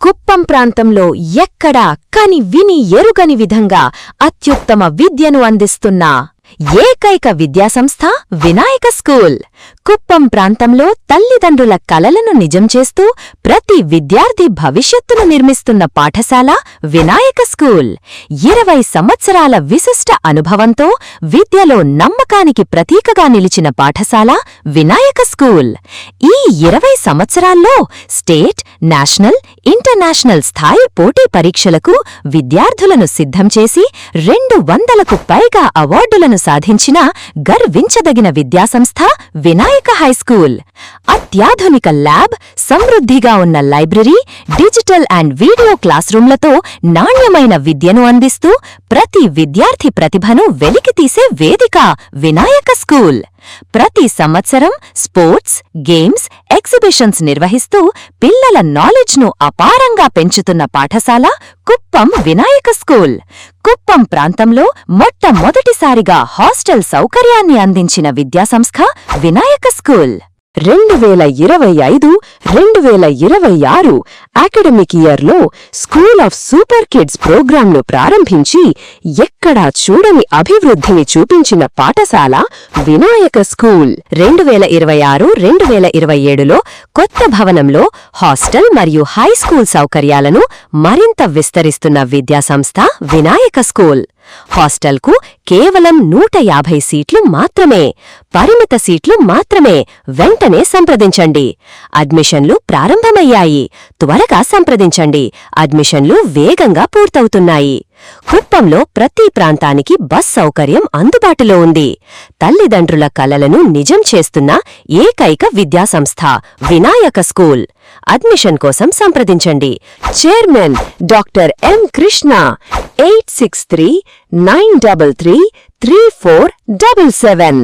కుప్పం ప్రాంతంలో ఎక్కడా కని విని ఎరుగని విధంగా అత్యుత్తమ విద్యను అందిస్తున్న ఏకైక విద్యాసంస్థ వినాయక స్కూల్. కుప్పం ప్రాంతంలో తల్లిదండ్రుల కలలను నిజం చేస్తూ ప్రతి విద్యార్థి భవిష్యత్తును నిర్మిస్తున్న పాఠశాల వినాయక స్కూల్. 20 సంవత్సరాల విశిష్ట అనుభవంతో విద్యలో నమ్మకానికి ప్రతీకగా నిలిచిన పాఠశాల వినాయక స్కూల్. ఈ 20 సంవత్సరాల్లో స్టేట్, నేషనల్, ఇంటర్నేషనల్ స్థాయి పోటీ పరీక్షలకు విద్యార్థులను సిద్ధం చేసి 200కు పైగా అవార్డులను సాధించిన గర్వించదగిన విద్యాసంస్థ వినాయక హైస్కూల్. అత్యాధునిక ల్యాబ్, సమృద్ధిగా ఉన్న లైబ్రరీ, డిజిటల్ అండ్ వీడియో క్లాస్ రూమ్లతో నాణ్యమైన విద్యను అందిస్తూ ప్రతి విద్యార్థి ప్రతిభను వెలికితీసే వేదిక వినాయక స్కూల్. ప్రతి సంవత్సరం స్పోర్ట్స్, గేమ్స్, ఎగ్జిబిషన్స్ నిర్వహిస్తూ పిల్లల నాలెడ్జ్ను అపారంగా పెంచుతున్న పాఠశాల కుప్పం వినాయక స్కూల్. కుప్పం ప్రాంతంలో మొట్టమొదటిసారిగా హాస్టల్ సౌకర్యాన్ని అందించిన విద్యాసంస్థ వినాయక స్కూల్. 2025-2026 అకాడమిక్ ఇయర్లో స్కూల్ ఆఫ్ సూపర్ కిడ్స్ ప్రోగ్రాంను ప్రారంభించి ఎక్కడా చూడని అభివృద్ధిని చూపించిన పాఠశాల వినాయక స్కూల్. 2026-2027లో కొత్త భవనంలో హాస్టల్ మరియు హైస్కూల్ సౌకర్యాలను మరింత విస్తరిస్తున్న విద్యాసంస్థ వినాయక స్కూల్. హాస్టల్కు కేవలం 150 సీట్లు మాత్రమే, పరిమిత సీట్లు మాత్రమే. వెంటనే సంప్రదించండి. అడ్మిషన్లు ప్రారంభమయ్యాయి. త్వరగా సంప్రదించండి. అడ్మిషన్లు వేగంగా పూర్తవుతున్నాయి. కుప్పంలో ప్రతి ప్రాంతానికి బస్ సౌకర్యం అందుబాటులో ఉంది. తల్లిదండ్రుల కలలను నిజం చేస్తున్న ఏకైక విద్యాసంస్థ వినాయక స్కూల్. అడ్మిషన్ కోసం సంప్రదించండి. Chairman doctor M Krishna. 8639333477.